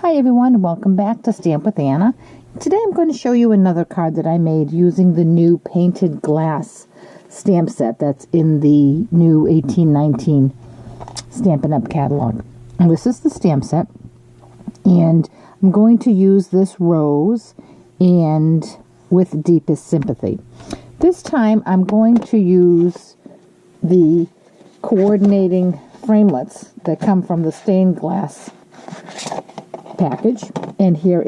Hi everyone, welcome back to Stamp with Anna. Today I'm going to show you another card that I made using the new painted glass stamp set that's in the new 1819 Stampin' Up! Catalog. And this is the stamp set, and I'm going to use this rose and with Deepest Sympathy. This time I'm going to use the coordinating framelits that come from the stained glass package, and here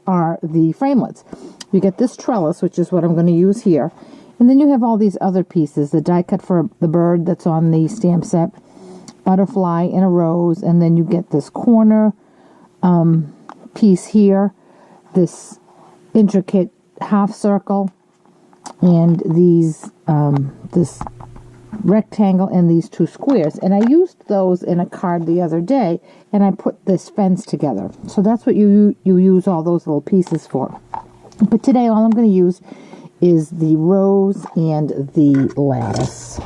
are the framelits. You get this trellis, which is what I'm going to use here, and then you have all these other pieces, the die cut for the bird that's on the stamp set, butterfly and a rose, and then you get this corner piece here, this intricate half circle, and these this rectangle and these two squares, and I used those in a card the other day, and I put this fence together. So that's what you use all those little pieces for. But today all I'm going to use is the rose and the lattice.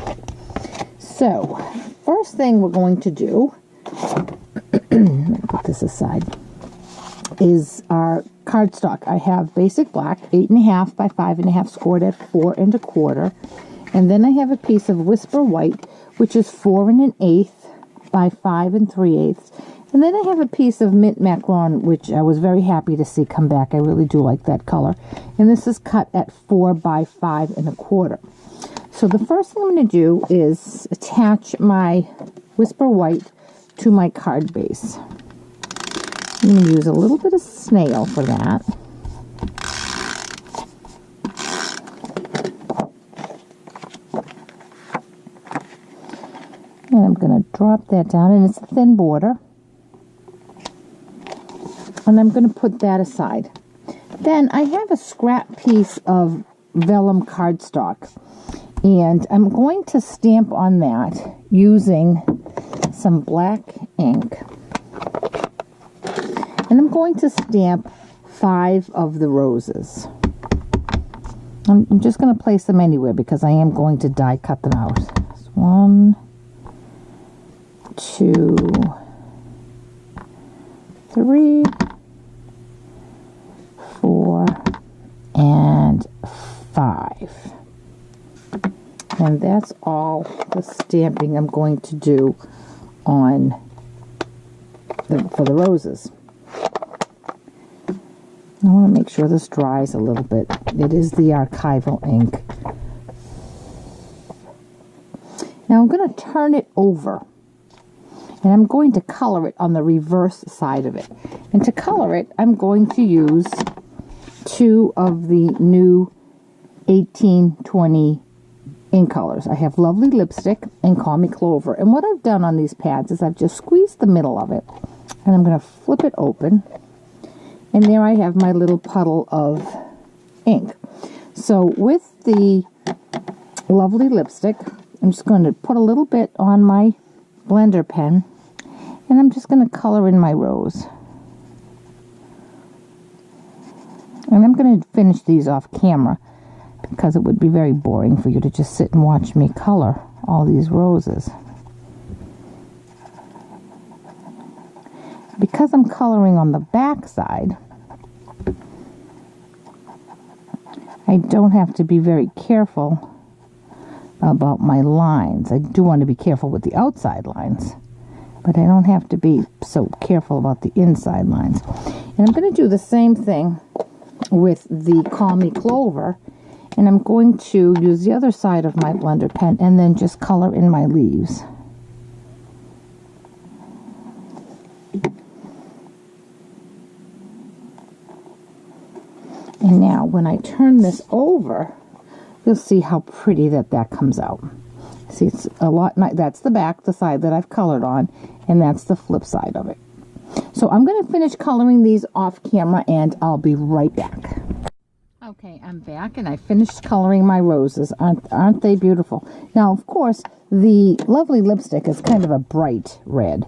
So first thing we're going to do, let me put this aside, is our cardstock. I have basic black, 8.5 by 5.5, scored at 4 1/4. And then I have a piece of Whisper White, which is 4 1/8 by 5 3/8. And then I have a piece of Mint Macaron, which I was very happy to see come back. I really do like that color. And this is cut at 4 by 5 1/4. So the first thing I'm going to do is attach my Whisper White to my card base. I'm going to use a little bit of snail for that. And I'm going to drop that down, and it's a thin border. And I'm going to put that aside. Then I have a scrap piece of vellum cardstock, and I'm going to stamp on that using some black ink. And I'm going to stamp 5 of the roses. I'm just going to place them anywhere because I am going to die cut them out. 1, 2, 3, 4, and 5. And that's all the stamping I'm going to do on for the roses. I want to make sure this dries a little bit. It is the archival ink. Now I'm going to turn it over, and I'm going to color it on the reverse side of it. And to color it, I'm going to use 2 of the new 1820 ink colors. I have Lovely Lipstick and Call Me Clover. And what I've done on these pads is I've just squeezed the middle of it, and I'm going to flip it open. And there I have my little puddle of ink. So with the Lovely Lipstick, I'm just going to put a little bit on my blender pen, and I'm just going to color in my rose. And I'm going to finish these off camera because it would be very boring for you to just sit and watch me color all these roses. Because I'm coloring on the back side, I don't have to be very careful about my lines. I do want to be careful with the outside lines, but I don't have to be so careful about the inside lines. And I'm going to do the same thing with the Call Me Clover, and I'm going to use the other side of my blender pen and then just color in my leaves. And now when I turn this over, you'll see how pretty that comes out. See, it's a lot. That's the back, the side that I've colored on, and that's the flip side of it. So I'm going to finish coloring these off camera, and I'll be right back. Okay, I'm back, and I finished coloring my roses. Aren't they beautiful? Now, of course, the Lovely Lipstick is kind of a bright red.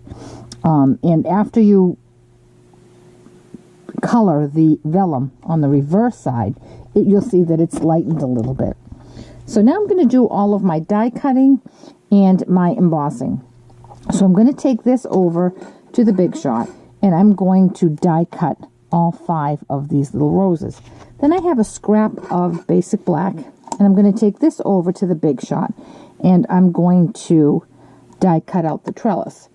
And after you color the vellum on the reverse side, you'll see that it's lightened a little bit. So now I'm going to do all of my die cutting and my embossing. So I'm going to take this over to the Big Shot, and I'm going to die cut all 5 of these little roses. Then I have a scrap of basic black, and I'm going to take this over to the Big Shot, and I'm going to die cut out the trellis.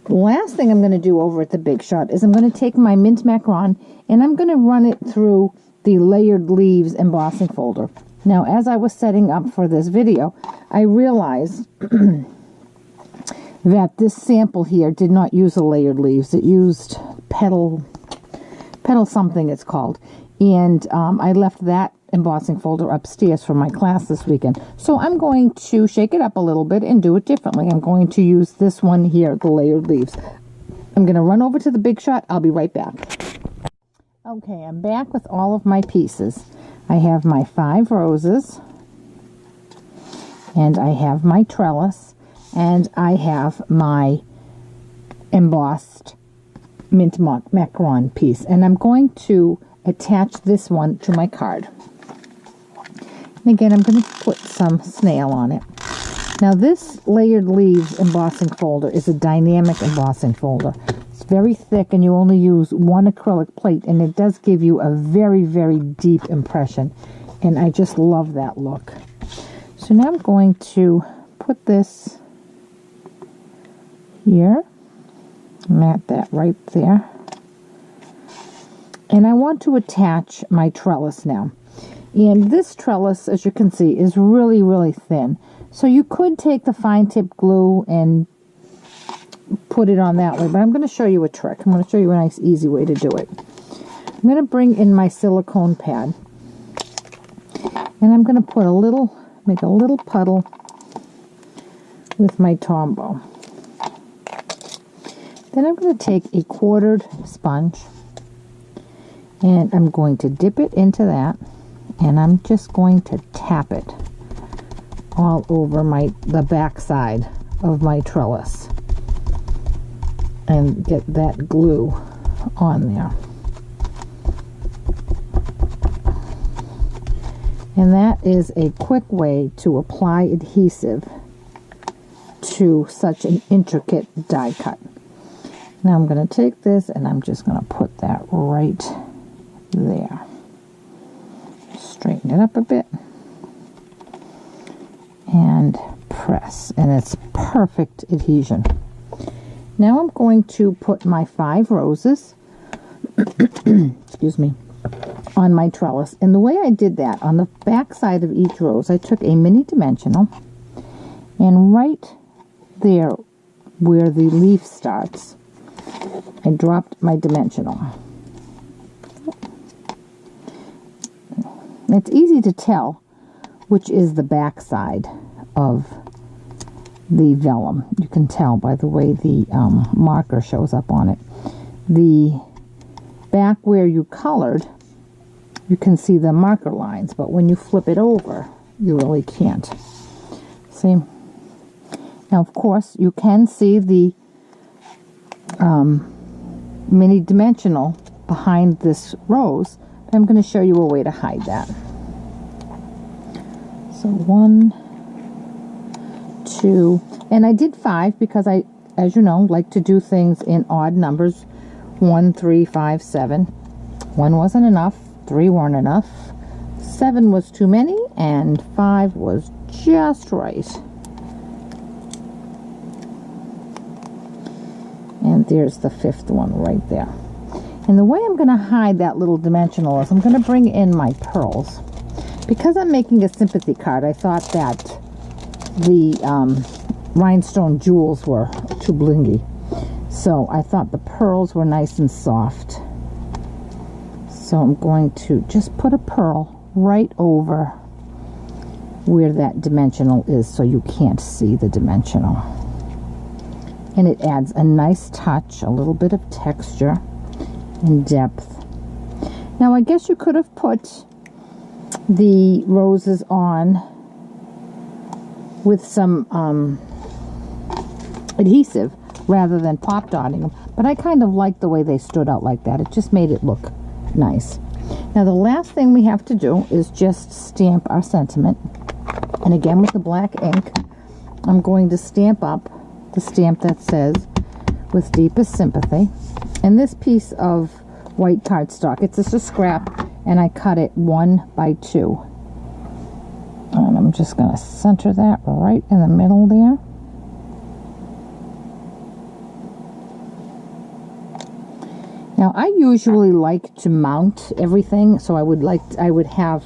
The last thing I'm going to do over at the Big Shot is I'm going to take my mint macaron, and I'm going to run it through the layered leaves embossing folder. Now, as I was setting up for this video, I realized that this sample here did not use the layered leaves. It used petal something it's called. And I left that embossing folder upstairs for my class this weekend. So I'm going to shake it up a little bit and do it differently. I'm going to use this one here, the layered leaves. I'm going to run over to the Big Shot. I'll be right back. Okay, I'm back with all of my pieces. I have my 5 roses, and I have my trellis, and I have my embossed mint macaron piece. And I'm going to attach this one to my card. And again, I'm going to put some snail on it. Now, this layered leaves embossing folder is a dynamic embossing folder. It's very thick, and you only use 1 acrylic plate, and it does give you a very, very deep impression. And I just love that look. So now I'm going to put this here. Mat that right there. And I want to attach my trellis now. And this trellis, as you can see, is really, really thin. So you could take the fine tip glue and put it on that way, but I'm going to show you a trick. I'm going to show you a nice, easy way to do it. I'm going to bring in my silicone pad, and I'm going to put make a little puddle with my Tombow. Then I'm going to take a quartered sponge, and I'm going to dip it into that, and I'm just going to tap it all over the back side of my trellis and get that glue on there. And that is a quick way to apply adhesive to such an intricate die cut. Now I'm going to take this and I'm just going to put that right there. Straighten it up a bit and press, and it's perfect adhesion. Now I'm going to put my 5 roses excuse me, on my trellis. And the way I did that, on the back side of each rose, I took a mini dimensional, and right there where the leaf starts, I dropped my dimensional. It's easy to tell which is the back side of the vellum. You can tell by the way the marker shows up on it. The back where you colored, you can see the marker lines, but when you flip it over, you really can't. See? Now, of course, you can see the mini dimensional behind this rose. I'm going to show you a way to hide that. So 1, 2, and I did 5 because I, as you know, like to do things in odd numbers. 1, 3, 5, 7. 1 wasn't enough, 3 weren't enough, 7 was too many, and 5 was just right. And there's the 5th one right there. And the way I'm going to hide that little dimensional is I'm going to bring in my pearls. Because I'm making a sympathy card, I thought that the rhinestone jewels were too blingy. So I thought the pearls were nice and soft. So I'm going to just put a pearl right over where that dimensional is so you can't see the dimensional. And it adds a nice touch, a little bit of texture and depth. Now I guess you could have put the roses on with some adhesive rather than pop dotting them, but I kind of like the way they stood out like that. It just made it look nice. Now the last thing we have to do is just stamp our sentiment, and again with the black ink I'm going to stamp up the stamp that says "With deepest sympathy," And this piece of white cardstock, it's just a scrap, and I cut it 1 by 2. And I'm just going to center that right in the middle there. Now I usually like to mount everything, so I would have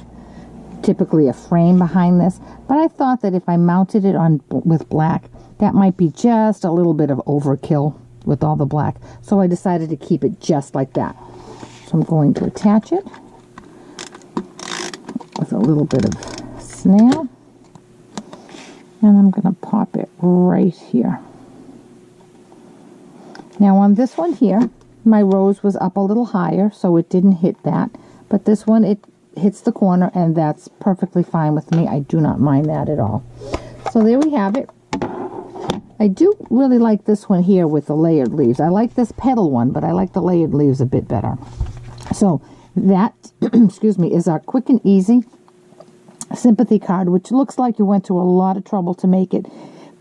typically a frame behind this, but I thought that if I mounted it on with black, that might be just a little bit of overkill with all the black. So I decided to keep it just like that. So I'm going to attach it with a little bit of snail, and I'm going to pop it right here. Now on this one here, my rose was up a little higher, so it didn't hit that, but this one, it hits the corner, and that's perfectly fine with me. I do not mind that at all. So there we have it. I do really like this one here with the layered leaves. I like this petal one, but I like the layered leaves a bit better. So that, excuse me, is our quick and easy sympathy card, which looks like you went to a lot of trouble to make it,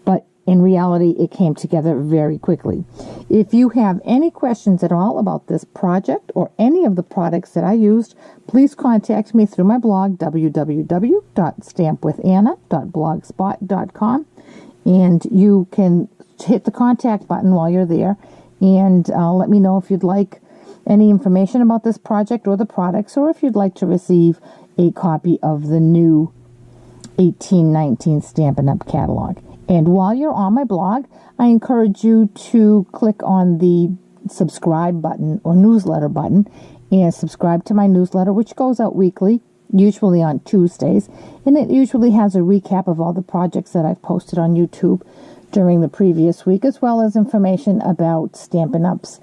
but in reality, it came together very quickly. If you have any questions at all about this project or any of the products that I used, please contact me through my blog, www.stampwithanna.blogspot.com, and you can hit the contact button while you're there, and let me know if you'd like any information about this project or the products, or if you'd like to receive a copy of the new 1819 Stampin' Up! Catalog. And while you're on my blog, I encourage you to click on the subscribe button or newsletter button and subscribe to my newsletter, which goes out weekly, usually on Tuesdays. And it usually has a recap of all the projects that I've posted on YouTube during the previous week, as well as information about Stampin' Up's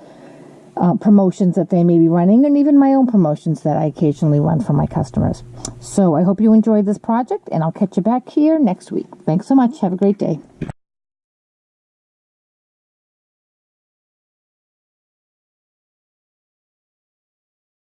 promotions that they may be running, and even my own promotions that I occasionally run for my customers. So I hope you enjoyed this project, and I'll catch you back here next week. Thanks so much. Have a great day.